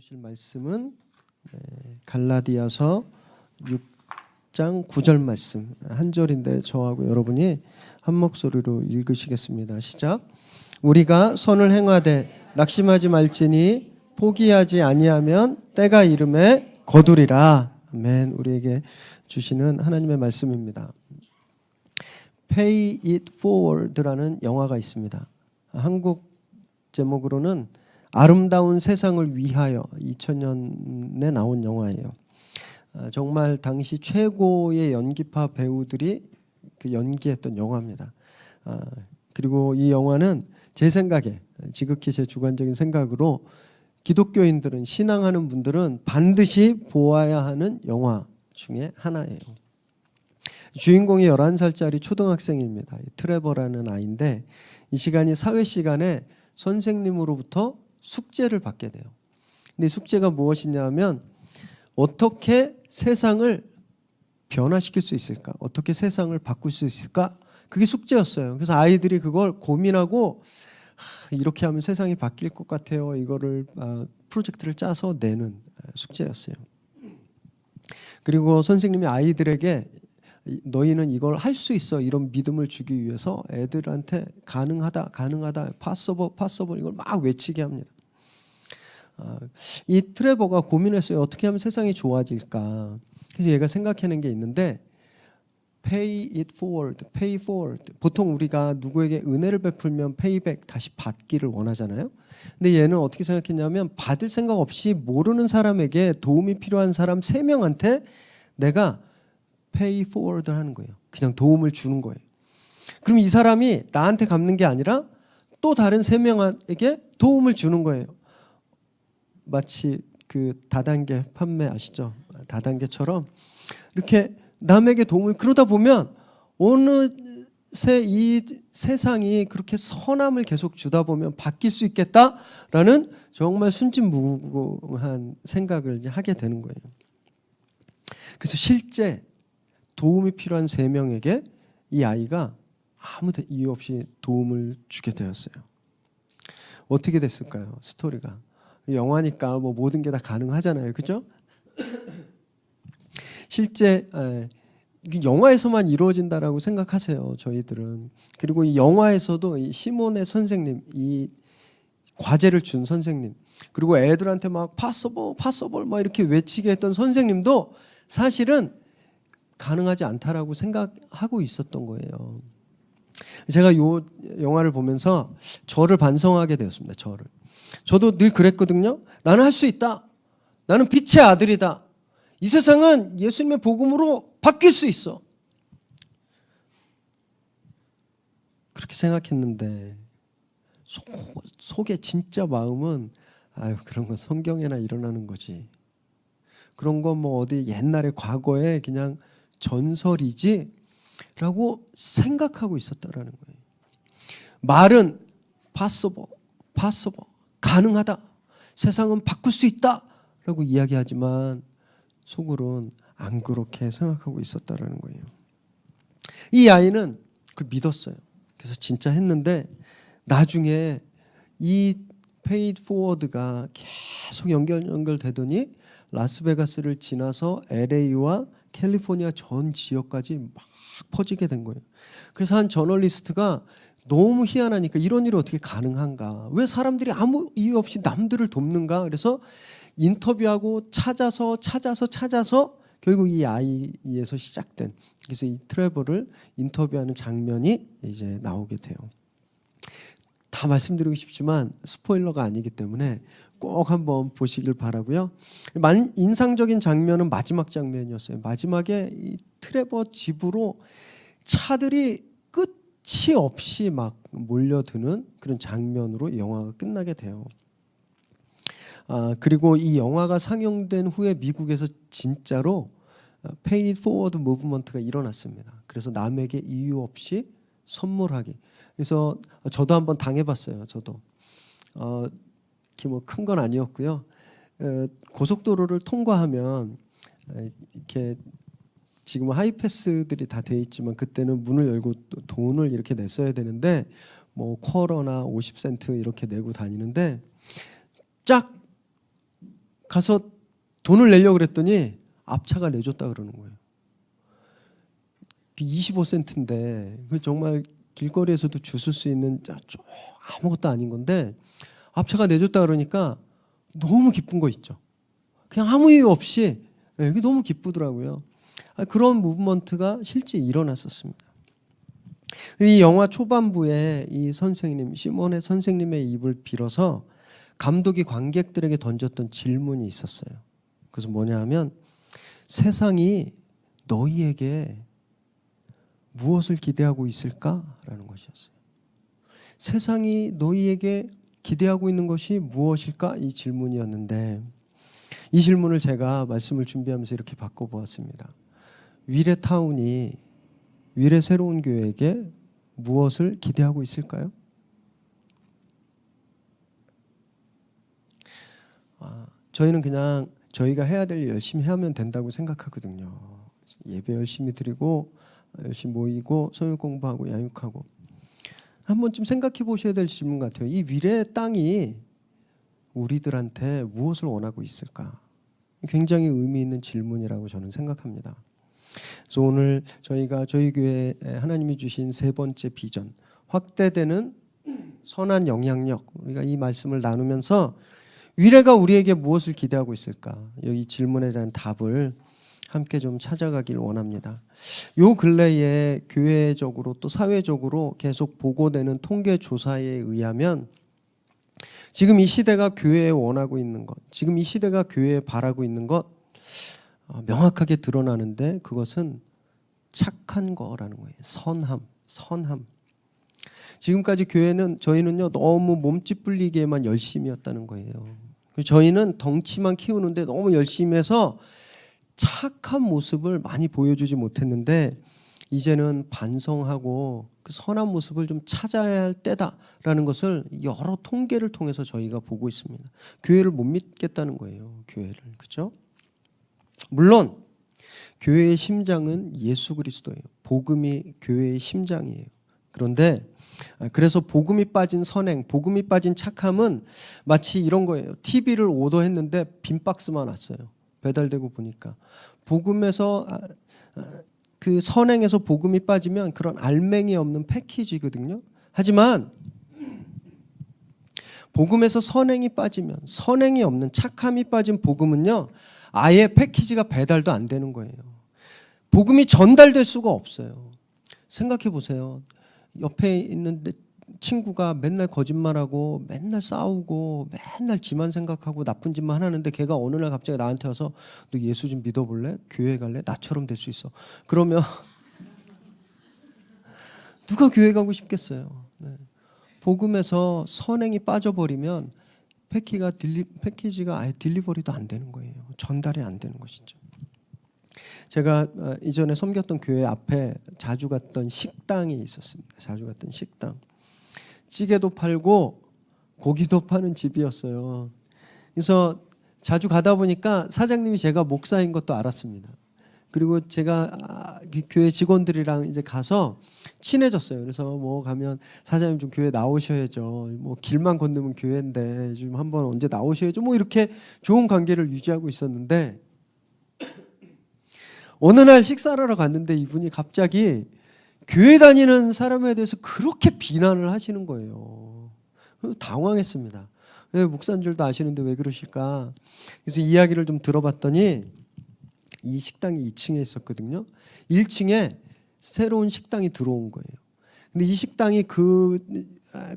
보실 말씀은 갈라디아서 6장 9절 말씀 한 절인데 저하고 여러분이 한 목소리로 읽으시겠습니다. 시작. 우리가 선을 행하되 낙심하지 말지니 포기하지 아니하면 때가 이름에 거두리라. 아멘. 우리에게 주시는 하나님의 말씀입니다. Pay it forward라는 영화가 있습니다. 한국 제목으로는 아름다운 세상을 위하여 2000년에 나온 영화예요. 정말 당시 최고의 연기파 배우들이 연기했던 영화입니다. 그리고 이 영화는 제 생각에 지극히 제 주관적인 생각으로 기독교인들은 신앙하는 분들은 반드시 보아야 하는 영화 중에 하나예요. 주인공이 11살짜리 초등학생입니다. 트레버라는 아이인데 이 시간이 사회 시간에 선생님으로부터 숙제를 받게 돼요. 근데 숙제가 무엇이냐면 어떻게 세상을 변화시킬 수 있을까? 어떻게 세상을 바꿀 수 있을까? 그게 숙제였어요. 그래서 아이들이 그걸 고민하고 이렇게 하면 세상이 바뀔 것 같아요. 이거를 프로젝트를 짜서 내는 숙제였어요. 그리고 선생님이 아이들에게 너희는 이걸 할 수 있어 이런 믿음을 주기 위해서 애들한테 가능하다 possible 이걸 막 외치게 합니다. 이 트레버가 고민했어요. 어떻게 하면 세상이 좋아질까? 그래서 얘가 생각해낸 게 있는데 pay it forward, pay forward. 보통 우리가 누구에게 은혜를 베풀면 payback 다시 받기를 원하잖아요. 근데 얘는 어떻게 생각했냐면 받을 생각 없이 모르는 사람에게 도움이 필요한 사람 3명한테 내가 pay forward 하는 거예요. 그냥 도움을 주는 거예요. 그럼 이 사람이 나한테 갚는 게 아니라 또 다른 3명에게 도움을 주는 거예요. 마치 그 다단계 판매 아시죠? 다단계처럼 이렇게 남에게 도움을 그러다 보면 어느새 이 세상이 그렇게 선함을 계속 주다 보면 바뀔 수 있겠다라는 정말 순진무구한 생각을 이제 하게 되는 거예요. 그래서 실제 도움이 필요한 3명에게 이 아이가 아무 이유 없이 도움을 주게 되었어요. 어떻게 됐을까요? 스토리가. 영화니까 뭐 모든 게 다 가능하잖아요. 그죠? 실제 영화에서만 이루어진다라고 생각하세요. 저희들은. 그리고 이 영화에서도 이 시몬의 선생님, 이 과제를 준 선생님, 그리고 애들한테 막 possible 막 이렇게 외치게 했던 선생님도 사실은 가능하지 않다라고 생각하고 있었던 거예요. 제가 이 영화를 보면서 저를 반성하게 되었습니다. 저도 늘 그랬거든요. 나는 할 수 있다. 나는 빛의 아들이다. 이 세상은 예수님의 복음으로 바뀔 수 있어. 그렇게 생각했는데 속의 진짜 마음은 그런 건 성경에나 일어나는 거지. 그런 건 뭐 어디 옛날에 과거에 그냥 전설이지 라고 생각하고 있었다라는 거예요. 말은 possible 가능하다. 세상은 바꿀 수 있다 라고 이야기하지만 속으로는 안 그렇게 생각하고 있었다라는 거예요. 이 아이는 그걸 믿었어요. 그래서 진짜 했는데 나중에 이 페이드 포워드가 계속 연결되더니 라스베가스를 지나서 LA와 캘리포니아 전 지역까지 막 퍼지게 된 거예요. 그래서 한 저널리스트가 너무 희한하니까 이런 일이 어떻게 가능한가? 왜 사람들이 아무 이유 없이 남들을 돕는가? 그래서 인터뷰하고 찾아서 결국 이 아이에서 시작된, 그래서 이 트레버를 인터뷰하는 장면이 이제 나오게 돼요. 다 말씀드리고 싶지만 스포일러가 아니기 때문에 꼭 한번 보시길 바라고요. 인상적인 장면은 마지막 장면이었어요. 마지막에 이 트레버 집으로 차들이 끝이 없이 막 몰려드는 그런 장면으로 영화가 끝나게 돼요. 그리고 이 영화가 상영된 후에 미국에서 진짜로 Pay it forward 무브먼트가 일어났습니다. 그래서 남에게 이유 없이 선물하기. 그래서 저도 한번 당해봤어요. 저도 뭐 큰 건 아니었고요. 고속도로를 통과하면 이렇게 지금 하이패스들이 다 돼 있지만 그때는 문을 열고 돈을 이렇게 냈어야 되는데 뭐 쿼터나 50센트 이렇게 내고 다니는데 쫙 가서 돈을 내려고 그랬더니 앞차가 내줬다 그러는 거예요. 25센트인데 정말 길거리에서도 주술 수 있는 아무것도 아닌 건데 앞차가 내줬다 그러니까 너무 기쁜 거 있죠. 그냥 아무 이유 없이 이게 너무 기쁘더라고요. 그런 무브먼트가 실제 일어났었습니다. 이 영화 초반부에 이 선생님, 시몬의 선생님의 입을 빌어서 감독이 관객들에게 던졌던 질문이 있었어요. 그래서 뭐냐 하면 세상이 너희에게 무엇을 기대하고 있을까라는 것이었어요. 세상이 너희에게 기대하고 있는 것이 무엇일까? 이 질문이었는데 이 질문을 제가 말씀을 준비하면서 이렇게 바꿔보았습니다. 위례타운이 위례 새로운 교회에게 무엇을 기대하고 있을까요? 저희는 그냥 저희가 해야 될 일 열심히 하면 된다고 생각하거든요. 예배 열심히 드리고 열심히 모이고 성역 공부하고 양육하고. 한 번쯤 생각해 보셔야 될 질문 같아요. 이 위례 땅이 우리들한테 무엇을 원하고 있을까? 굉장히 의미 있는 질문이라고 저는 생각합니다. 그래서 오늘 저희가 저희 교회에 하나님이 주신 세 번째 비전, 확대되는 선한 영향력, 우리가 이 말씀을 나누면서 위례가 우리에게 무엇을 기대하고 있을까? 이 질문에 대한 답을 함께 좀 찾아가길 원합니다. 요 근래에 교회적으로 또 사회적으로 계속 보고되는 통계 조사에 의하면 지금 이 시대가 교회에 원하고 있는 것, 지금 이 시대가 교회에 바라고 있는 것 명확하게 드러나는데 그것은 착한 거라는 거예요. 선함. 지금까지 저희는요 너무 몸집 불리기에만 열심이었다는 거예요. 저희는 덩치만 키우는데 너무 열심히 해서 착한 모습을 많이 보여주지 못했는데 이제는 반성하고 그 선한 모습을 좀 찾아야 할 때다라는 것을 여러 통계를 통해서 저희가 보고 있습니다. 교회를 못 믿겠다는 거예요. 교회를. 그렇죠? 물론 교회의 심장은 예수 그리스도예요. 복음이 교회의 심장이에요. 그런데 그래서 복음이 빠진 선행, 복음이 빠진 착함은 마치 이런 거예요. TV를 오더했는데 빈 박스만 왔어요. 배달되고 보니까 복음에서 그 선행에서 복음이 빠지면 그런 알맹이 없는 패키지거든요. 하지만 복음에서 선행이 빠지면 선행이 없는 착함이 빠진 복음은요 아예 패키지가 배달도 안 되는 거예요. 복음이 전달될 수가 없어요. 생각해 보세요. 옆에 있는 친구가 맨날 거짓말하고 맨날 싸우고 맨날 지만 생각하고 나쁜 짓만 하는데 걔가 어느 날 갑자기 나한테 와서 너 예수 좀 믿어볼래? 교회 갈래? 나처럼 될 수 있어. 그러면 누가 교회 가고 싶겠어요. 네. 복음에서 선행이 빠져버리면 패키지가 아예 딜리버리도 안 되는 거예요. 전달이 안 되는 것이죠. 제가 이전에 섬겼던 교회 앞에 자주 갔던 식당이 있었습니다. 자주 갔던 식당. 찌개도 팔고 고기도 파는 집이었어요. 그래서 자주 가다 보니까 사장님이 제가 목사인 것도 알았습니다. 그리고 제가 교회 직원들이랑 이제 가서 친해졌어요. 그래서 뭐 가면 사장님 좀 교회 나오셔야죠. 뭐 길만 건너면 교회인데 좀 한번 언제 나오셔야죠. 뭐 이렇게 좋은 관계를 유지하고 있었는데 어느 날 식사를 하러 갔는데 이분이 갑자기 교회 다니는 사람에 대해서 그렇게 비난을 하시는 거예요. 당황했습니다. 목사인 줄도 아시는데 왜 그러실까? 그래서 이야기를 좀 들어봤더니 이 식당이 2층에 있었거든요. 1층에 새로운 식당이 들어온 거예요. 근데 이 식당이 그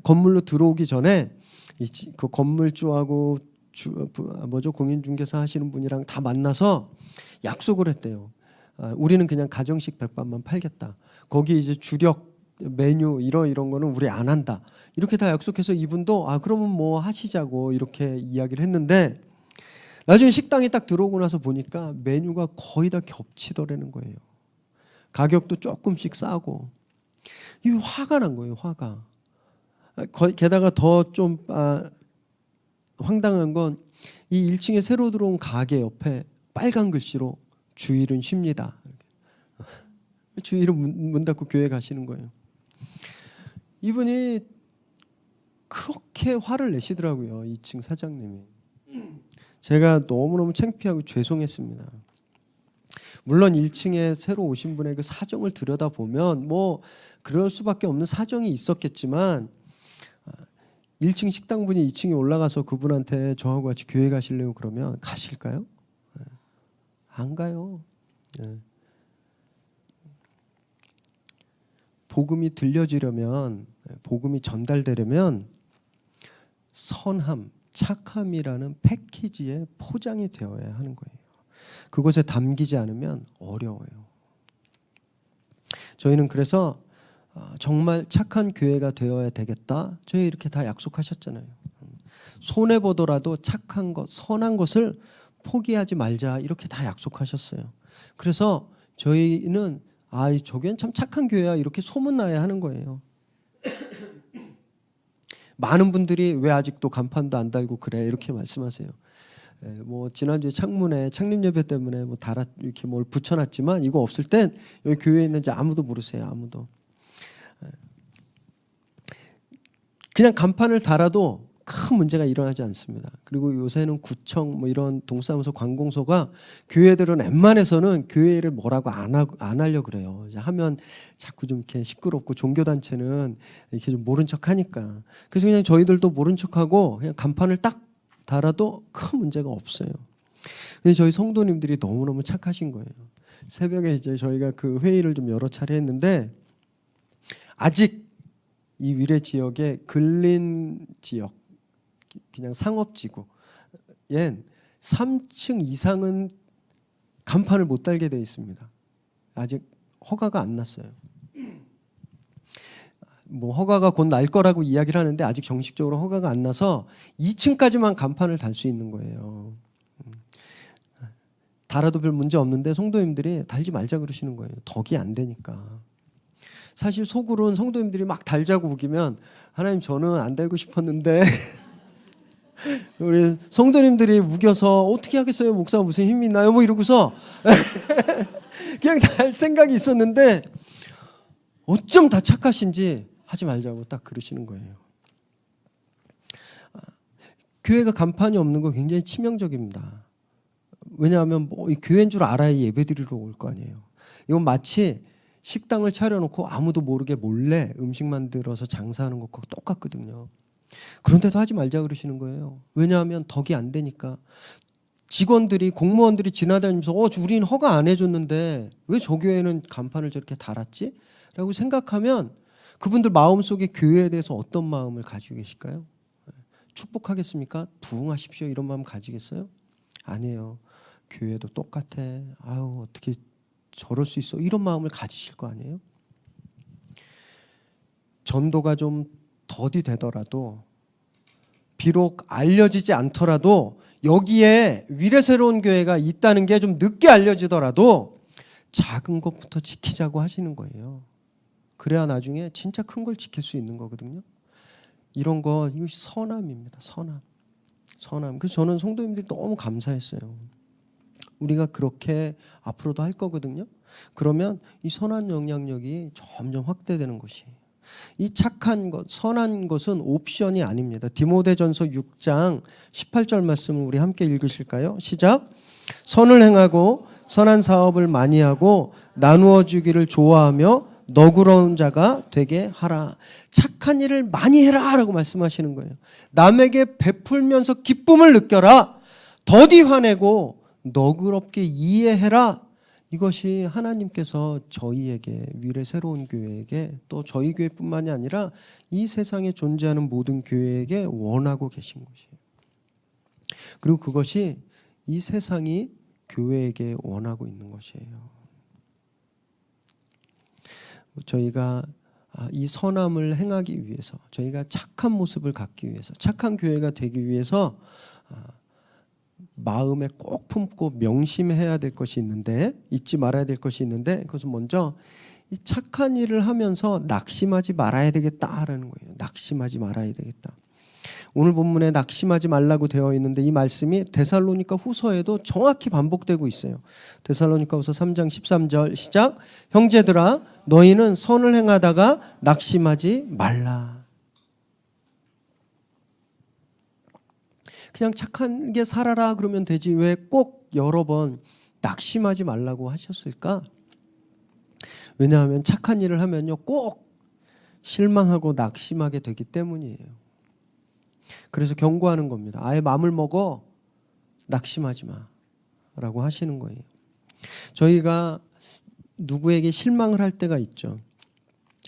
건물로 들어오기 전에 그 건물주하고 공인중개사 하시는 분이랑 다 만나서 약속을 했대요. 우리는 그냥 가정식 백반만 팔겠다. 거기 이제 주력 메뉴 이런 거는 우리 안 한다. 이렇게 다 약속해서 이분도 그러면 뭐 하시자고 이렇게 이야기를 했는데 나중에 식당에 딱 들어오고 나서 보니까 메뉴가 거의 다 겹치더라는 거예요. 가격도 조금씩 싸고. 이 화가 난 거예요. 화가. 게다가 더 좀 황당한 건 이 1층에 새로 들어온 가게 옆에 빨간 글씨로 주일은 쉽니다. 주일은 문 닫고 교회 가시는 거예요. 이분이 그렇게 화를 내시더라고요. 2층 사장님이. 제가 너무너무 창피하고 죄송했습니다. 물론 1층에 새로 오신 분의 그 사정을 들여다보면 뭐 그럴 수밖에 없는 사정이 있었겠지만 1층 식당분이 2층에 올라가서 그분한테 저하고 같이 교회 가실래요? 그러면 가실까요? 안 가요. 복음이 들려지려면, 복음이 전달되려면 선함, 착함이라는 패키지에 포장이 되어야 하는 거예요. 그것에 담기지 않으면 어려워요. 저희는 그래서 정말 착한 교회가 되어야 되겠다. 저희 이렇게 다 약속하셨잖아요. 손해 보더라도 착한 것, 선한 것을 포기하지 말자 이렇게 다 약속하셨어요. 그래서 저희는 저 교회는 참 착한 교회야 이렇게 소문나야 하는 거예요. 많은 분들이 왜 아직도 간판도 안 달고 그래 이렇게 말씀하세요. 뭐 지난주에 창문에 창립예배 때문에 뭐 달아 이렇게 뭘 붙여놨지만 이거 없을 땐 여기 교회에 있는지 아무도 모르세요. 아무도. 그냥 간판을 달아도 큰 문제가 일어나지 않습니다. 그리고 요새는 구청 뭐 이런 동사무소 관공서가 교회들은 웬만해서는 교회를 뭐라고 안 하려고 그래요. 이제 하면 자꾸 좀 이렇게 시끄럽고 종교단체는 이렇게 좀 모른 척하니까. 그래서 그냥 저희들도 모른 척하고 그냥 간판을 딱 달아도 큰 문제가 없어요. 근데 저희 성도님들이 너무너무 착하신 거예요. 새벽에 이제 저희가 그 회의를 좀 여러 차례 했는데 아직 이 위례 지역의 근린 지역 그냥 상업지구엔 3층 이상은 간판을 못 달게 되어 있습니다. 아직 허가가 안 났어요. 뭐 허가가 곧 날 거라고 이야기를 하는데 아직 정식적으로 허가가 안 나서 2층까지만 간판을 달 수 있는 거예요. 달아도 별 문제 없는데 성도님들이 달지 말자 그러시는 거예요. 덕이 안 되니까. 사실 속으로는 성도님들이 막 달자고 우기면 하나님 저는 안 달고 싶었는데 우리 성도님들이 우겨서 어떻게 하겠어요? 목사 무슨 힘이 있나요? 뭐 이러고서 그냥 달 생각이 있었는데 어쩜 다 착하신지 하지 말자고 딱 그러시는 거예요. 교회가 간판이 없는 거 굉장히 치명적입니다. 왜냐하면 뭐 교회인 줄 알아야 예배드리러 올 거 아니에요. 이건 마치 식당을 차려놓고 아무도 모르게 몰래 음식 만들어서 장사하는 것과 똑같거든요. 그런데도 하지 말자 그러시는 거예요. 왜냐하면 덕이 안 되니까. 직원들이 공무원들이 지나다니면서 우리는 허가 안 해줬는데 왜 저 교회는 간판을 저렇게 달았지? 라고 생각하면 그분들 마음속에 교회에 대해서 어떤 마음을 가지고 계실까요? 축복하겠습니까? 부흥하십시오 이런 마음 가지겠어요? 아니에요. 교회도 똑같아. 아유 어떻게 저럴 수 있어? 이런 마음을 가지실 거 아니에요? 전도가 좀 더디 되더라도 비록 알려지지 않더라도 여기에 위례 새로운 교회가 있다는 게 좀 늦게 알려지더라도 작은 것부터 지키자고 하시는 거예요. 그래야 나중에 진짜 큰 걸 지킬 수 있는 거거든요. 이런 거 이것이 선함입니다. 선함. 그래서 저는 성도님들이 너무 감사했어요. 우리가 그렇게 앞으로도 할 거거든요. 그러면 이 선한 영향력이 점점 확대되는 것이에요. 이 착한 것, 선한 것은 옵션이 아닙니다. 디모데전서 6장 18절 말씀을 우리 함께 읽으실까요? 시작. 선을 행하고 선한 사업을 많이 하고 나누어 주기를 좋아하며 너그러운 자가 되게 하라. 착한 일을 많이 해라 라고 말씀하시는 거예요. 남에게 베풀면서 기쁨을 느껴라. 더디 화내고 너그럽게 이해해라. 이것이 하나님께서 저희에게 위례 새로운 교회에게 또 저희 교회뿐만이 아니라 이 세상에 존재하는 모든 교회에게 원하고 계신 것이에요. 그리고 그것이 이 세상이 교회에게 원하고 있는 것이에요. 저희가 이 선함을 행하기 위해서 저희가 착한 모습을 갖기 위해서 착한 교회가 되기 위해서 마음에 꼭 품고 명심해야 될 것이 있는데 잊지 말아야 될 것이 있는데 그것은 먼저 이 착한 일을 하면서 낙심하지 말아야 되겠다라는 거예요. 낙심하지 말아야 되겠다. 오늘 본문에 낙심하지 말라고 되어 있는데 이 말씀이 데살로니가 후서에도 정확히 반복되고 있어요. 데살로니가 후서 3장 13절 시작. 형제들아 너희는 선을 행하다가 낙심하지 말라. 그냥 착한 게 살아라 그러면 되지 왜 꼭 여러 번 낙심하지 말라고 하셨을까? 왜냐하면 착한 일을 하면요 꼭 실망하고 낙심하게 되기 때문이에요. 그래서 경고하는 겁니다. 아예 마음을 먹어 낙심하지 마라고 하시는 거예요. 저희가 누구에게 실망을 할 때가 있죠.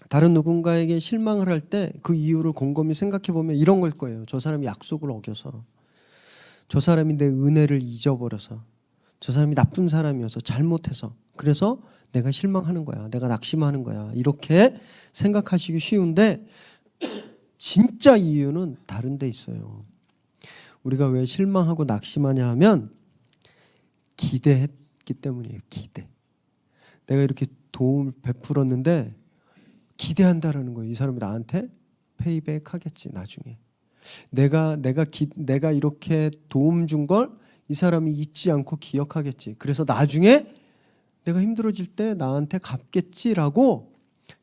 다른 누군가에게 실망을 할 때 그 이유를 곰곰이 생각해 보면 이런 걸 거예요. 저 사람이 약속을 어겨서, 저 사람이 내 은혜를 잊어버려서, 저 사람이 나쁜 사람이어서 잘못해서 그래서 내가 실망하는 거야. 내가 낙심하는 거야. 이렇게 생각하시기 쉬운데 진짜 이유는 다른 데 있어요. 우리가 왜 실망하고 낙심하냐 하면 기대했기 때문이에요. 기대. 내가 이렇게 도움을 베풀었는데 기대한다라는 거예요. 이 사람이 나한테 페이백 하겠지 나중에. 내가 이렇게 도움 준 걸 이 사람이 잊지 않고 기억하겠지. 그래서 나중에 내가 힘들어질 때 나한테 갚겠지라고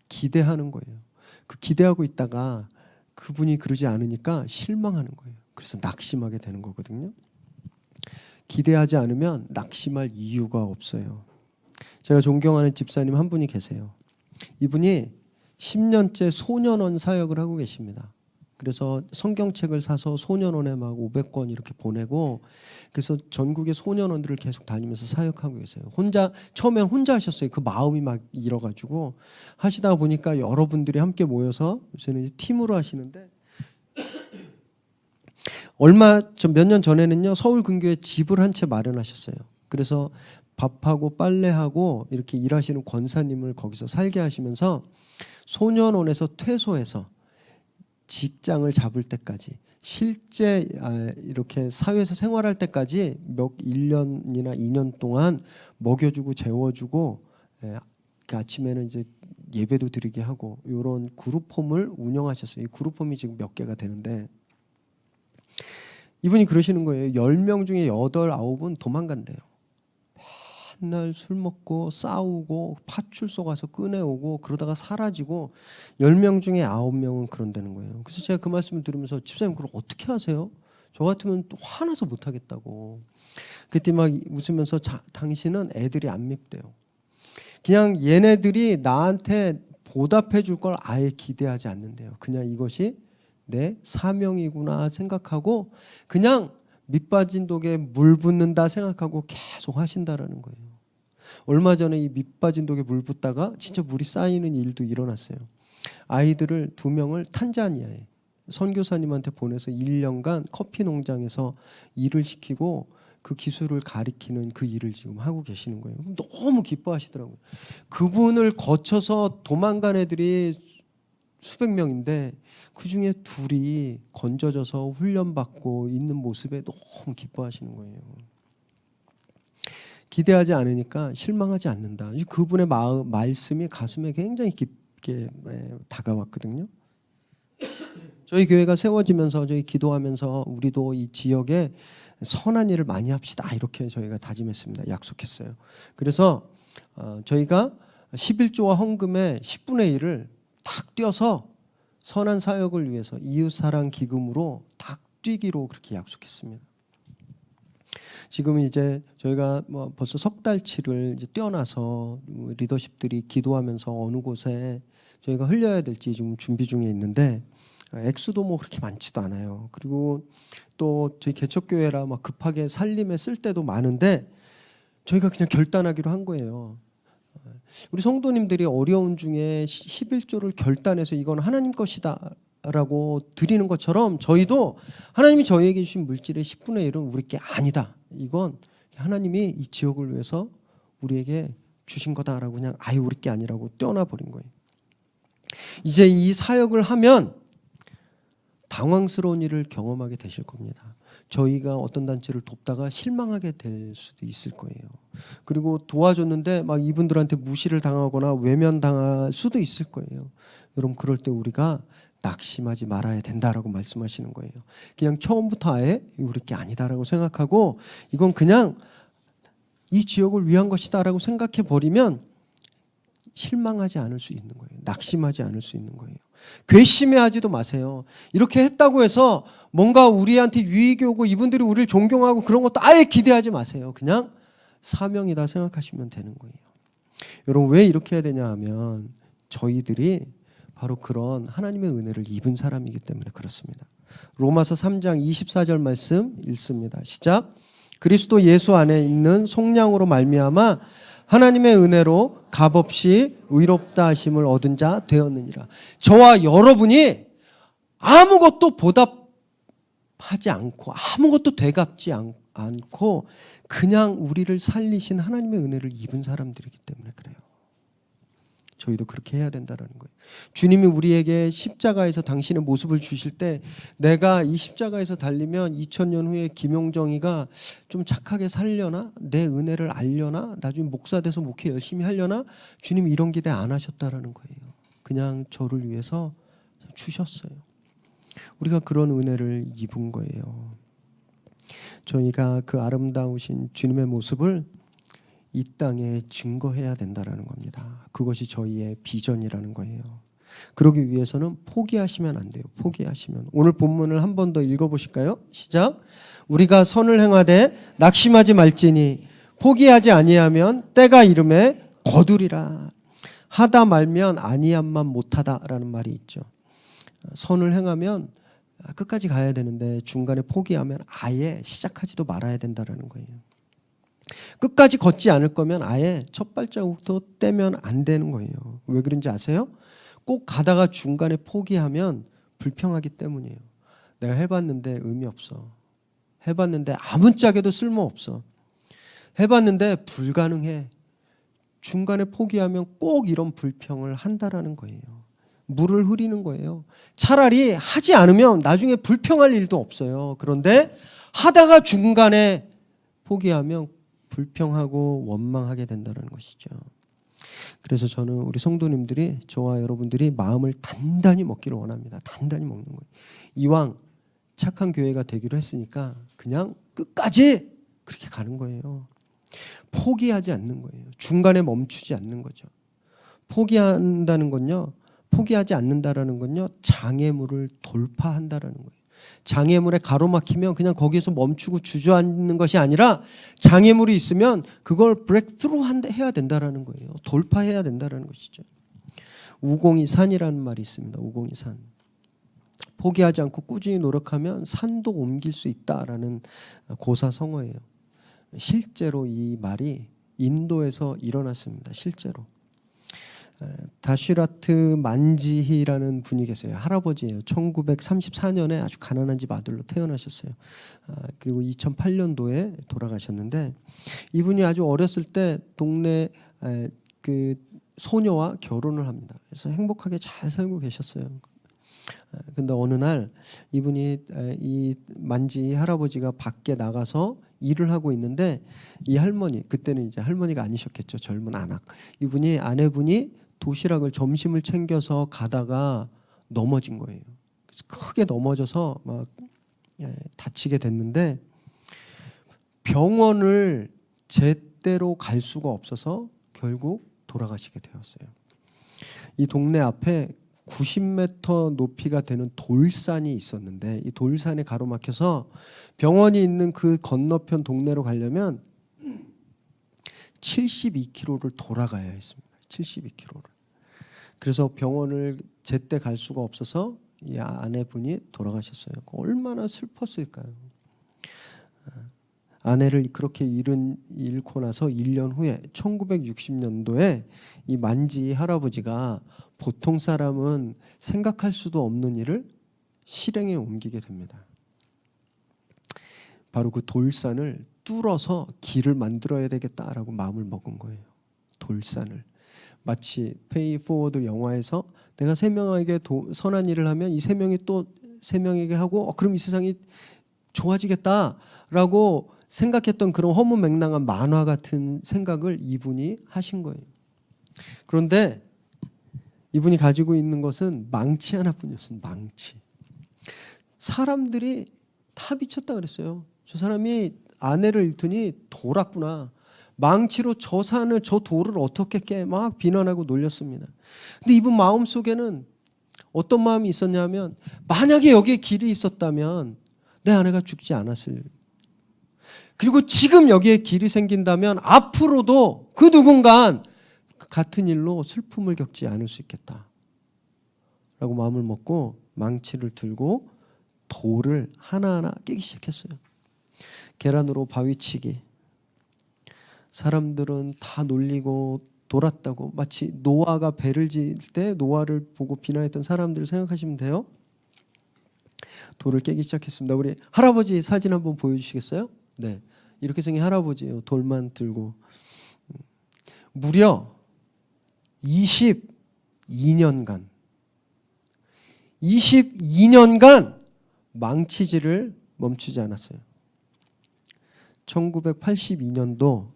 기대하는 거예요. 그 기대하고 있다가 그분이 그러지 않으니까 실망하는 거예요. 그래서 낙심하게 되는 거거든요. 기대하지 않으면 낙심할 이유가 없어요. 제가 존경하는 집사님 한 분이 계세요. 이분이 10년째 소년원 사역을 하고 계십니다. 그래서 성경책을 사서 소년원에 막 500권 이렇게 보내고 그래서 전국의 소년원들을 계속 다니면서 사역하고 계세요. 처음엔 혼자 하셨어요. 그 마음이 막 일어가지고 하시다 보니까 여러분들이 함께 모여서 요새는 이제 팀으로 하시는데 몇 년 전에는요 서울 근교에 집을 한 채 마련하셨어요. 그래서 밥하고 빨래하고 이렇게 일하시는 권사님을 거기서 살게 하시면서 소년원에서 퇴소해서 직장을 잡을 때까지 실제 이렇게 사회에서 생활할 때까지 1년이나 2년 동안 먹여주고 재워주고 아침에는 이제 예배도 드리게 하고 이런 그룹홈을 운영하셨어요. 이 그룹홈이 지금 몇 개가 되는데 이분이 그러시는 거예요. 10명 중에 8, 9은 도망간대요. 맨날 술 먹고 싸우고 파출소 가서 꺼내오고 그러다가 사라지고 10명 중에 9명은 그런다는 거예요. 그래서 제가 그 말씀을 들으면서 집사님 그걸 어떻게 하세요? 저 같으면 또 화나서 못하겠다고. 그때 막 웃으면서 당신은 애들이 안 밉대요. 그냥 얘네들이 나한테 보답해 줄 걸 아예 기대하지 않는데요. 그냥 이것이 내 사명이구나 생각하고 그냥 밑빠진 독에 물 붓는다 생각하고 계속 하신다라는 거예요. 얼마 전에 이 밑빠진 독에 물 붓다가 진짜 물이 쌓이는 일도 일어났어요. 아이들을 2명을 탄자니아에 선교사님한테 보내서 1년간 커피 농장에서 일을 시키고 그 기술을 가리키는 그 일을 지금 하고 계시는 거예요. 너무 기뻐하시더라고요. 그분을 거쳐서 도망간 애들이 수백 명인데 그중에 2이 건져져서 훈련받고 있는 모습에 너무 기뻐하시는 거예요. 기대하지 않으니까 실망하지 않는다. 그분의 말씀이 가슴에 굉장히 깊게 다가왔거든요. 저희 교회가 세워지면서 저희 기도하면서 우리도 이 지역에 선한 일을 많이 합시다 이렇게 저희가 다짐했습니다. 약속했어요. 그래서 저희가 11조와 헌금의 10분의 1을 탁 떼어서 선한 사역을 위해서 이웃사랑 기금으로 탁 뛰기로 그렇게 약속했습니다. 지금은 이제 저희가 벌써 석 달치를 이제 떼어놔서 리더십들이 기도하면서 어느 곳에 저희가 흘려야 될지 지금 준비 중에 있는데 액수도 그렇게 많지도 않아요. 그리고 또 저희 개척교회라 막 급하게 살림에 쓸 때도 많은데 저희가 그냥 결단하기로 한 거예요. 우리 성도님들이 어려운 중에 11조를 결단해서 이건 하나님 것이다 라고 드리는 것처럼 저희도 하나님이 저희에게 주신 물질의 10분의 1은 우리 게 아니다. 이건 하나님이 이 지역을 위해서 우리에게 주신 거다라고 그냥 아예 우리 게 아니라고 떼어놔 버린 거예요. 이제 이 사역을 하면 당황스러운 일을 경험하게 되실 겁니다. 저희가 어떤 단체를 돕다가 실망하게 될 수도 있을 거예요. 그리고 도와줬는데 막 이분들한테 무시를 당하거나 외면당할 수도 있을 거예요. 여러분 그럴 때 우리가 낙심하지 말아야 된다라고 말씀하시는 거예요. 그냥 처음부터 아예 우리 게 아니다라고 생각하고 이건 그냥 이 지역을 위한 것이다라고 생각해 버리면 실망하지 않을 수 있는 거예요. 낙심하지 않을 수 있는 거예요. 괘씸해하지도 마세요. 이렇게 했다고 해서 뭔가 우리한테 유익이 오고 이분들이 우리를 존경하고 그런 것도 아예 기대하지 마세요. 그냥 사명이다 생각하시면 되는 거예요. 여러분 왜 이렇게 해야 되냐 하면 저희들이 바로 그런 하나님의 은혜를 입은 사람이기 때문에 그렇습니다. 로마서 3장 24절 말씀 읽습니다. 시작. 그리스도 예수 안에 있는 속량으로 말미암아 하나님의 은혜로 값없이 의롭다 하심을 얻은 자 되었느니라. 저와 여러분이 아무것도 보답하지 않고 아무것도 되갚지 않고 그냥 우리를 살리신 하나님의 은혜를 입은 사람들이기 때문에 그래요. 저희도 그렇게 해야 된다는 거예요. 주님이 우리에게 십자가에서 당신의 모습을 주실 때 내가 이 십자가에서 달리면 2000년 후에 김용정이가 좀 착하게 살려나? 내 은혜를 알려나? 나중에 목사 돼서 목회 열심히 하려나? 주님이 이런 기대 안 하셨다라는 거예요. 그냥 저를 위해서 주셨어요. 우리가 그런 은혜를 입은 거예요. 저희가 그 아름다우신 주님의 모습을 이 땅에 증거해야 된다라는 겁니다. 그것이 저희의 비전이라는 거예요. 그러기 위해서는 포기하시면 안 돼요. 포기하시면. 오늘 본문을 한 번 더 읽어보실까요? 시작. 우리가 선을 행하되 낙심하지 말지니 포기하지 아니하면 때가 이름에 거두리라. 하다 말면 아니함만 못하다라는 말이 있죠. 선을 행하면 끝까지 가야 되는데 중간에 포기하면 아예 시작하지도 말아야 된다라는 거예요. 끝까지 걷지 않을 거면 아예 첫 발자국도 떼면 안 되는 거예요. 왜 그런지 아세요? 꼭 가다가 중간에 포기하면 불평하기 때문이에요. 내가 해봤는데 의미 없어. 해봤는데 아무짝에도 쓸모없어. 해봤는데 불가능해. 중간에 포기하면 꼭 이런 불평을 한다라는 거예요. 물을 흐리는 거예요. 차라리 하지 않으면 나중에 불평할 일도 없어요. 그런데 하다가 중간에 포기하면 불평하고 원망하게 된다는 것이죠. 그래서 저는 우리 성도님들이 저와 여러분들이 마음을 단단히 먹기를 원합니다. 단단히 먹는 거예요. 이왕 착한 교회가 되기로 했으니까 그냥 끝까지 그렇게 가는 거예요. 포기하지 않는 거예요. 중간에 멈추지 않는 거죠. 포기한다는 건요. 포기하지 않는다라는 건요. 장애물을 돌파한다라는 거예요. 장애물에 가로막히면 그냥 거기에서 멈추고 주저앉는 것이 아니라 장애물이 있으면 그걸 브레이크스루 해야 된다라는 거예요. 돌파해야 된다라는 것이죠. 우공이 산이라는 말이 있습니다. 우공이 산. 포기하지 않고 꾸준히 노력하면 산도 옮길 수 있다라는 고사성어예요. 실제로 이 말이 인도에서 일어났습니다. 실제로. 다슈라트 만지히라는 분이 계세요. 할아버지예요. 1934년에 아주 가난한 집 아들로 태어나셨어요. 그리고 2008년도에 돌아가셨는데 이분이 아주 어렸을 때 동네 그 소녀와 결혼을 합니다. 그래서 행복하게 잘 살고 계셨어요. 근데 어느 날 이분이 이 만지 할아버지가 밖에 나가서 일을 하고 있는데 이 할머니, 그때는 이제 할머니가 아니셨겠죠. 젊은 아낙. 이분이 아내분이 도시락을 점심을 챙겨서 가다가 넘어진 거예요. 그래서 크게 넘어져서 막 다치게 됐는데 병원을 제대로 갈 수가 없어서 결국 돌아가시게 되었어요. 이 동네 앞에 90m 높이가 되는 돌산이 있었는데 이 돌산에 가로막혀서 병원이 있는 그 건너편 동네로 가려면 72km를 돌아가야 했습니다. 72km를. 그래서 병원을 제때 갈 수가 없어서 이 아내분이 돌아가셨어요. 얼마나 슬펐을까요? 아내를 그렇게 잃고 나서 1년 후에 1960년도에 이 만지 할아버지가 보통 사람은 생각할 수도 없는 일을 실행에 옮기게 됩니다. 바로 그 돌산을 뚫어서 길을 만들어야 되겠다라고 마음을 먹은 거예요. 돌산을. 마치 페이 포워드 영화에서 내가 3명에게 선한 일을 하면 이 3명이 또 3명에게 하고 그럼 이 세상이 좋아지겠다라고 생각했던 그런 허무맹랑한 만화 같은 생각을 이분이 하신 거예요. 그런데 이분이 가지고 있는 것은 망치 하나뿐이었어요. 망치. 사람들이 다 미쳤다 그랬어요. 저 사람이 아내를 잃더니 돌았구나. 망치로 저 산을, 저 돌을 어떻게 깨? 막 비난하고 놀렸습니다. 근데 이분 마음속에는 어떤 마음이 있었냐면, 만약에 여기에 길이 있었다면 내 아내가 죽지 않았을, 그리고 지금 여기에 길이 생긴다면 앞으로도 그 누군가 같은 일로 슬픔을 겪지 않을 수 있겠다 라고 마음을 먹고 망치를 들고 돌을 하나하나 깨기 시작했어요. 계란으로 바위치기. 사람들은 다 놀리고 돌았다고, 마치 노아가 배를 지을 때 노아를 보고 비난했던 사람들을 생각하시면 돼요. 돌을 깨기 시작했습니다. 우리 할아버지 사진 한번 보여주시겠어요? 네, 이렇게 생긴 할아버지예요. 돌만 들고. 무려 22년간 망치질을 멈추지 않았어요. 1982년도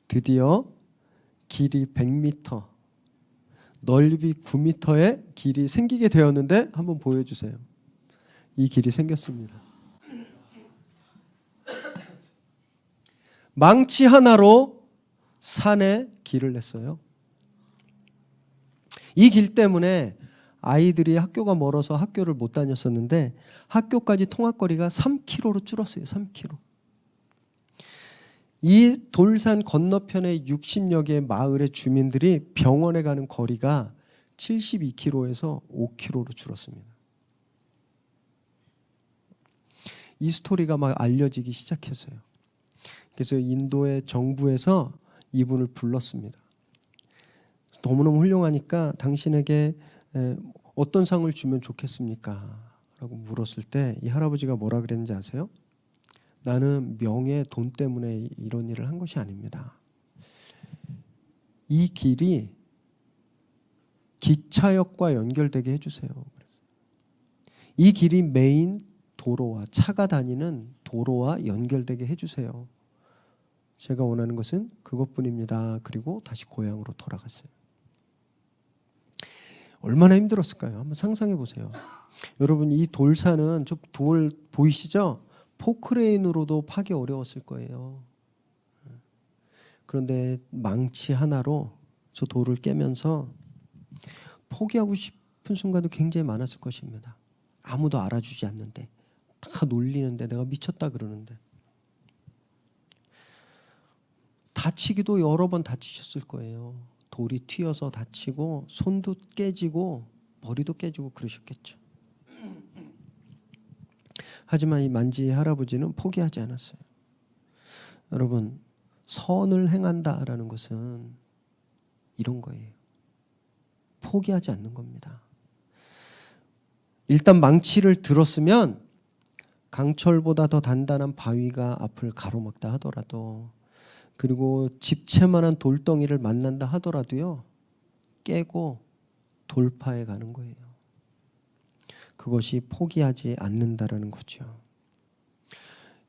드디어 길이 100m, 넓이 9m의 길이 생기게 되었는데 한번 보여주세요. 이 길이 생겼습니다. 망치 하나로 산에 길을 냈어요. 이 길 때문에 아이들이 학교가 멀어서 학교를 못 다녔었는데 학교까지 통학거리가 3km로 줄었어요. 3km. 이 돌산 건너편의 60여 개의 마을의 주민들이 병원에 가는 거리가 72km에서 5km로 줄었습니다. 이 스토리가 막 알려지기 시작했어요. 그래서 인도의 정부에서 이분을 불렀습니다. 너무너무 훌륭하니까 당신에게 어떤 상을 주면 좋겠습니까? 라고 물었을 때 이 할아버지가 뭐라 그랬는지 아세요? 나는 명예, 돈 때문에 이런 일을 한 것이 아닙니다. 이 길이 기차역과 연결되게 해주세요. 이 길이 메인 도로와 차가 다니는 도로와 연결되게 해주세요. 제가 원하는 것은 그것뿐입니다. 그리고 다시 고향으로 돌아갔어요. 얼마나 힘들었을까요? 한번 상상해 보세요. 여러분, 이 돌산은 저 돌 보이시죠? 포크레인으로도 파기 어려웠을 거예요. 그런데 망치 하나로 저 돌을 깨면서 포기하고 싶은 순간도 굉장히 많았을 것입니다. 아무도 알아주지 않는데, 다 놀리는데, 내가 미쳤다 그러는데. 다치기도 여러 번 다치셨을 거예요. 돌이 튀어서 다치고 손도 깨지고 머리도 깨지고 그러셨겠죠. 하지만 이 만지 할아버지는 포기하지 않았어요. 여러분, 선을 행한다라는 것은 이런 거예요. 포기하지 않는 겁니다. 일단 망치를 들었으면 강철보다 더 단단한 바위가 앞을 가로막다 하더라도, 그리고 집채만한 돌덩이를 만난다 하더라도요, 깨고 돌파해 가는 거예요. 그것이 포기하지 않는다라는 거죠.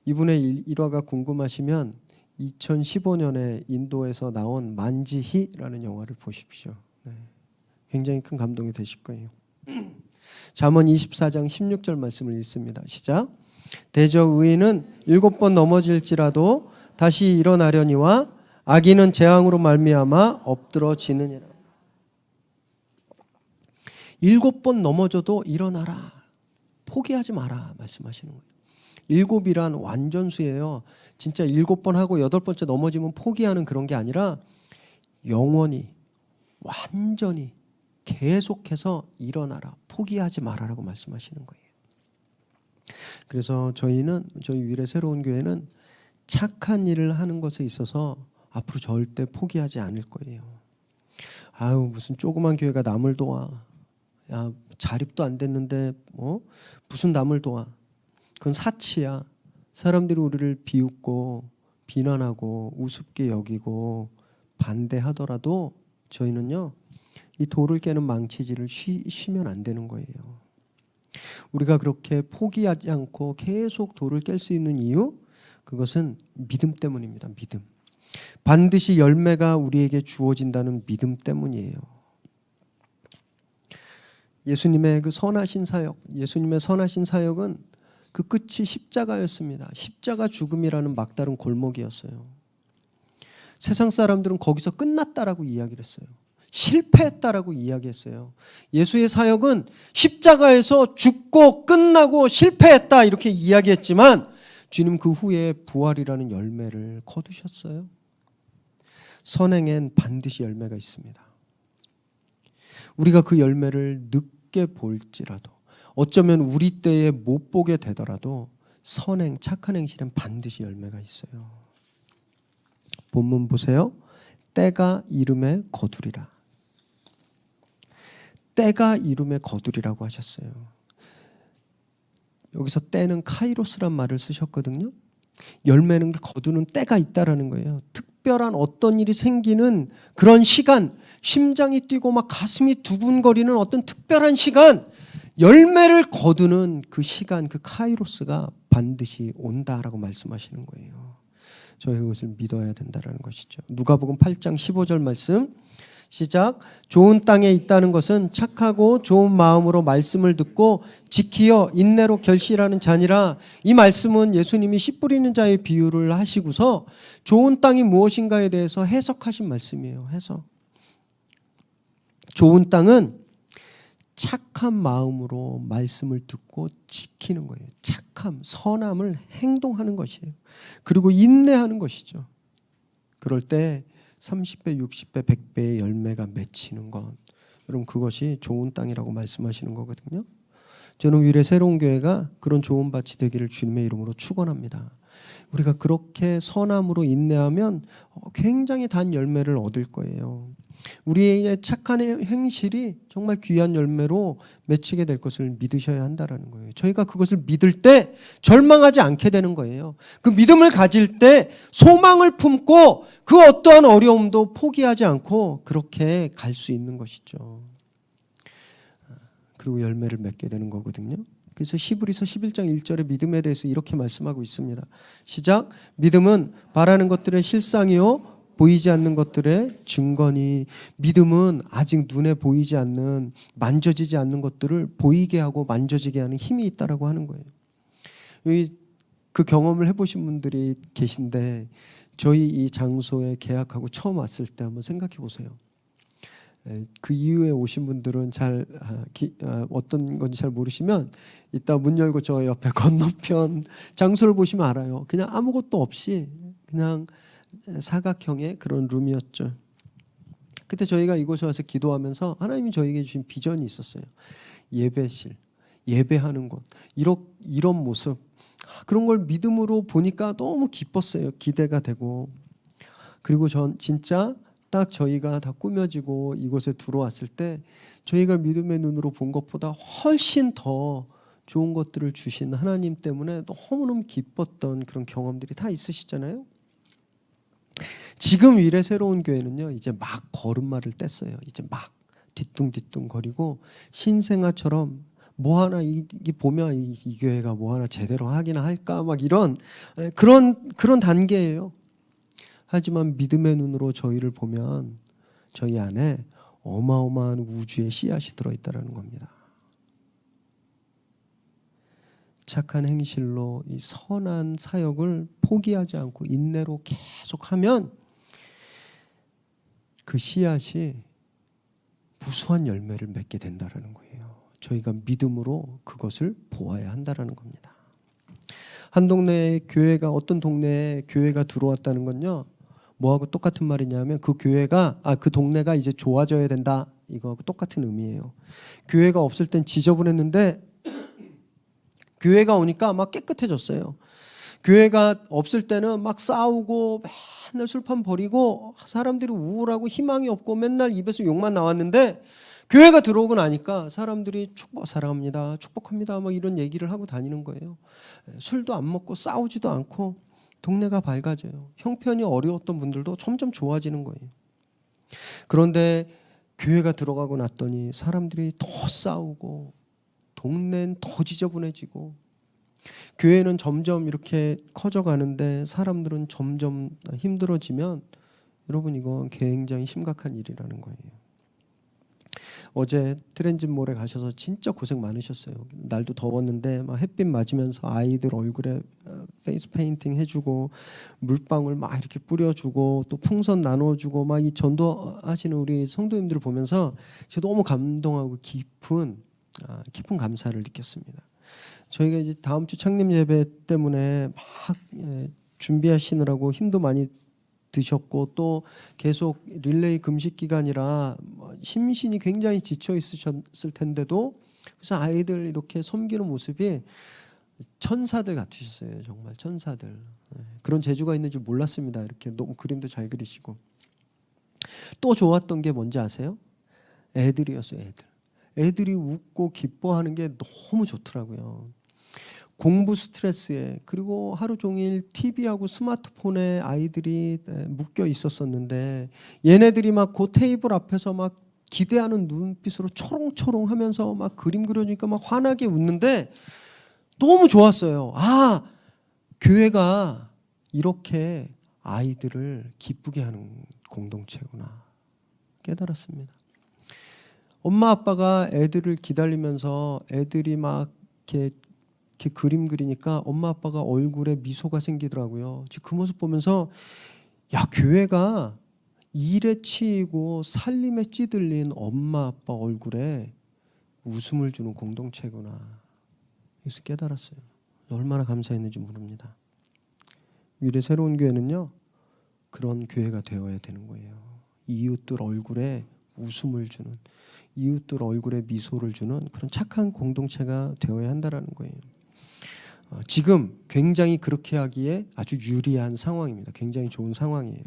이분의 일화가 궁금하시면 2015년에 인도에서 나온 만지히라는 영화를 보십시오. 네, 굉장히 큰 감동이 되실 거예요. 잠언 24장 16절 말씀을 읽습니다. 시작. 대적 의인은 7번 넘어질지라도 다시 일어나려니와 악인은 재앙으로 말미암아 엎드러지느니라. 7번 넘어져도 일어나라. 포기하지 마라 말씀하시는 거예요. 7이란 완전수예요. 진짜 7번 하고 8번째 넘어지면 포기하는 그런 게 아니라 영원히, 완전히 계속해서 일어나라. 포기하지 마라라고 말씀하시는 거예요. 그래서 저희 위례 새로운 교회는 착한 일을 하는 것에 있어서 앞으로 절대 포기하지 않을 거예요. 아유, 무슨 조그만 교회가 남을 도와. 야, 자립도 안 됐는데 무슨 남을 도와. 그건 사치야. 사람들이 우리를 비웃고 비난하고 우습게 여기고 반대하더라도 저희는요, 이 돌을 깨는 망치질을 쉬면 안 되는 거예요. 우리가 그렇게 포기하지 않고 계속 돌을 깰 수 있는 이유, 그것은 믿음 때문입니다. 믿음. 반드시 열매가 우리에게 주어진다는 믿음 때문이에요. 예수님의 그 선하신 사역, 예수님의 선하신 사역은 그 끝이 십자가였습니다. 십자가 죽음이라는 막다른 골목이었어요. 세상 사람들은 거기서 끝났다라고 이야기를 했어요. 실패했다라고 이야기했어요. 예수의 사역은 십자가에서 죽고 끝나고 실패했다 이렇게 이야기했지만 주님 그 후에 부활이라는 열매를 거두셨어요. 선행엔 반드시 열매가 있습니다. 우리가 그 열매를 늦게 볼지라도 어쩌면 우리 때에 못 보게 되더라도 선행, 착한 행실엔 반드시 열매가 있어요. 본문 보세요. 때가 이름에 거두리라. 때가 이름에 거두리라고 하셨어요. 여기서 때는 카이로스란 말을 쓰셨거든요. 열매는 거두는 때가 있다라는 거예요. 특별한 어떤 일이 생기는 그런 시간, 심장이 뛰고 막 가슴이 두근거리는 어떤 특별한 시간, 열매를 거두는 그 시간, 그 카이로스가 반드시 온다라고 말씀하시는 거예요. 저희가 그것을 믿어야 된다는 것이죠. 누가복음 8장 15절 말씀 시작. 좋은 땅에 있다는 것은 착하고 좋은 마음으로 말씀을 듣고 지키어 인내로 결실하는 자니라. 이 말씀은 예수님이 씨 뿌리는 자의 비유를 하시고서 좋은 땅이 무엇인가에 대해서 해석하신 말씀이에요. 해석. 좋은 땅은 착한 마음으로 말씀을 듣고 지키는 거예요. 착함, 선함을 행동하는 것이에요. 그리고 인내하는 것이죠. 그럴 때 30배, 60배, 100배의 열매가 맺히는 것. 여러분 그것이 좋은 땅이라고 말씀하시는 거거든요. 저는 위례 새로운 교회가 그런 좋은 밭이 되기를 주님의 이름으로 축원합니다. 우리가 그렇게 선함으로 인내하면 굉장히 단 열매를 얻을 거예요. 우리의 착한 행실이 정말 귀한 열매로 맺히게 될 것을 믿으셔야 한다는 거예요. 저희가 그것을 믿을 때 절망하지 않게 되는 거예요. 그 믿음을 가질 때 소망을 품고 그 어떠한 어려움도 포기하지 않고 그렇게 갈 수 있는 것이죠. 그리고 열매를 맺게 되는 거거든요. 그래서 히브리서 11장 1절에 믿음에 대해서 이렇게 말씀하고 있습니다. 시작. 믿음은 바라는 것들의 실상이요 보이지 않는 것들의 증거니. 믿음은 아직 눈에 보이지 않는 만져지지 않는 것들을 보이게 하고 만져지게 하는 힘이 있다라고 하는 거예요. 그 경험을 해보신 분들이 계신데 저희 이 장소에 계약하고 처음 왔을 때 한번 생각해 보세요. 그 이후에 오신 분들은 어떤 건지 잘 모르시면 이따 문 열고 저 옆에 건너편 장소를 보시면 알아요. 그냥 아무것도 없이 그냥 사각형의 그런 룸이었죠. 그때 저희가 이곳에 와서 기도하면서 하나님이 저에게 주신 비전이 있었어요. 예배실, 예배하는 곳, 이런 모습, 그런 걸 믿음으로 보니까 너무 기뻤어요. 기대가 되고. 그리고 전 진짜 딱 저희가 다 꾸며지고 이곳에 들어왔을 때 저희가 믿음의 눈으로 본 것보다 훨씬 더 좋은 것들을 주신 하나님 때문에 너무너무 기뻤던 그런 경험들이 다 있으시잖아요. 지금 위례 새로운 교회는요, 이제 막 걸음마를 뗐어요. 이제 막 뒤뚱뒤뚱 거리고 신생아처럼 뭐 하나 이게 보면 이 교회가 뭐 하나 제대로 하긴 할까 막 이런 그런 단계예요. 하지만 믿음의 눈으로 저희를 보면 저희 안에 어마어마한 우주의 씨앗이 들어있다는 겁니다. 착한 행실로 이 선한 사역을 포기하지 않고 인내로 계속하면 그 씨앗이 무수한 열매를 맺게 된다는 거예요. 저희가 믿음으로 그것을 보아야 한다는 겁니다. 한 동네에 교회가 어떤 동네에 교회가 들어왔다는 건요. 뭐하고 똑같은 말이냐면 그 동네가 이제 좋아져야 된다. 이거하고 똑같은 의미예요. 교회가 없을 땐 지저분했는데 교회가 오니까 막 깨끗해졌어요. 교회가 없을 때는 막 싸우고 맨날 술판 버리고 사람들이 우울하고 희망이 없고 맨날 입에서 욕만 나왔는데 교회가 들어오고 나니까 사람들이 사랑합니다, 축복합니다 막 이런 얘기를 하고 다니는 거예요. 술도 안 먹고 싸우지도 않고 동네가 밝아져요. 형편이 어려웠던 분들도 점점 좋아지는 거예요. 그런데 교회가 들어가고 났더니 사람들이 더 싸우고 동네는 더 지저분해지고 교회는 점점 이렇게 커져가는데 사람들은 점점 힘들어지면 여러분 이건 굉장히 심각한 일이라는 거예요. 어제 트랜짓몰에 가셔서 진짜 고생 많으셨어요. 날도 더웠는데 막 햇빛 맞으면서 아이들 얼굴에 페이스 페인팅 해주고 물방울 막 이렇게 뿌려주고 또 풍선 나눠주고 막 이 전도하시는 우리 성도님들을 보면서 제가 너무 감동하고 깊은 감사를 느꼈습니다. 저희가 이제 다음 주 창립 예배 때문에 막 준비하시느라고 힘도 많이 드셨고 또 계속 릴레이 금식 기간이라 심신이 굉장히 지쳐 있으셨을 텐데도 그래서 아이들 이렇게 섬기는 모습이 천사들 같으셨어요. 정말 천사들. 그런 재주가 있는 줄 몰랐습니다. 이렇게 너무 그림도 잘 그리시고. 또 좋았던 게 뭔지 아세요? 애들이었어요. 애들이 웃고 기뻐하는 게 너무 좋더라고요. 공부 스트레스에 그리고 하루 종일 TV하고 스마트폰에 아이들이 묶여 있었었는데 얘네들이 막 그 테이블 앞에서 막 기대하는 눈빛으로 초롱초롱 하면서 막 그림 그려주니까 막 환하게 웃는데 너무 좋았어요. 교회가 이렇게 아이들을 기쁘게 하는 공동체구나 깨달았습니다. 엄마 아빠가 애들을 기다리면서 애들이 막 이렇게 그림 그리니까 엄마 아빠가 얼굴에 미소가 생기더라고요. 그 모습 보면서 교회가 일에 치이고 살림에 찌들린 엄마 아빠 얼굴에 웃음을 주는 공동체구나. 그래서 깨달았어요. 얼마나 감사했는지 모릅니다. 미래 새로운 교회는요. 그런 교회가 되어야 되는 거예요. 이웃들 얼굴에 웃음을 주는, 이웃들 얼굴에 미소를 주는 그런 착한 공동체가 되어야 한다는 거예요. 지금 굉장히 그렇게 하기에 아주 유리한 상황입니다. 굉장히 좋은 상황이에요.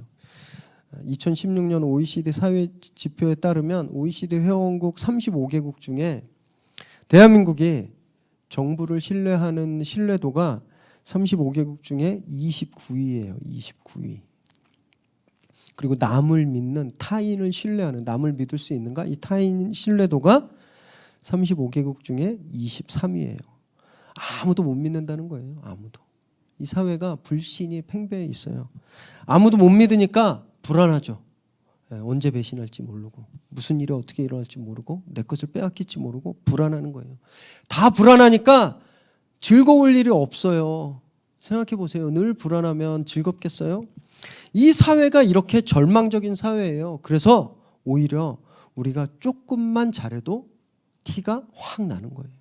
2016년 OECD 사회 지표에 따르면 OECD 회원국 35개국 중에 대한민국이 정부를 신뢰하는 신뢰도가 35개국 중에 29위예요. 29위. 그리고 남을 믿는 타인을 신뢰하는 남을 믿을 수 있는가? 이 타인 신뢰도가 35개국 중에 23위예요. 아무도 못 믿는다는 거예요. 아무도. 이 사회가 불신이 팽배해 있어요. 아무도 못 믿으니까 불안하죠. 언제 배신할지 모르고 무슨 일이 어떻게 일어날지 모르고 내 것을 빼앗길지 모르고 불안하는 거예요. 다 불안하니까 즐거울 일이 없어요. 생각해 보세요. 늘 불안하면 즐겁겠어요? 이 사회가 이렇게 절망적인 사회예요. 그래서 오히려 우리가 조금만 잘해도 티가 확 나는 거예요.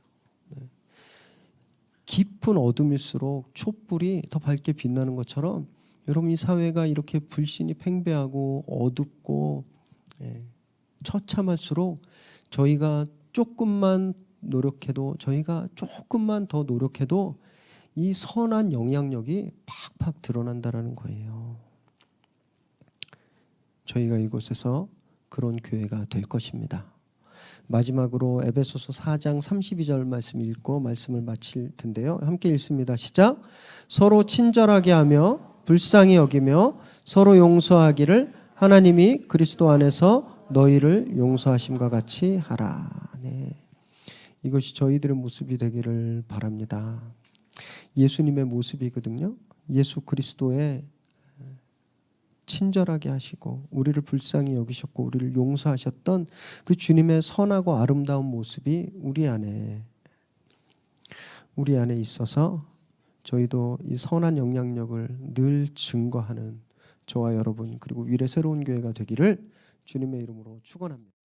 깊은 어둠일수록 촛불이 더 밝게 빛나는 것처럼 여러분 이 사회가 이렇게 불신이 팽배하고 어둡고 처참할수록 저희가 조금만 더 노력해도 이 선한 영향력이 팍팍 드러난다는 거예요. 저희가 이곳에서 그런 교회가 될 것입니다. 마지막으로 에베소서 4장 32절 말씀 읽고 말씀을 마칠 텐데요. 함께 읽습니다. 시작. 서로 친절하게 하며 불쌍히 여기며 서로 용서하기를 하나님이 그리스도 안에서 너희를 용서하심과 같이 하라. 네. 이것이 저희들의 모습이 되기를 바랍니다. 예수님의 모습이거든요. 예수 그리스도의 친절하게 하시고 우리를 불쌍히 여기셨고 우리를 용서하셨던 그 주님의 선하고 아름다운 모습이 우리 안에 있어서 저희도 이 선한 영향력을 늘 증거하는 저와 여러분 그리고 미래 새로운 교회가 되기를 주님의 이름으로 축원합니다.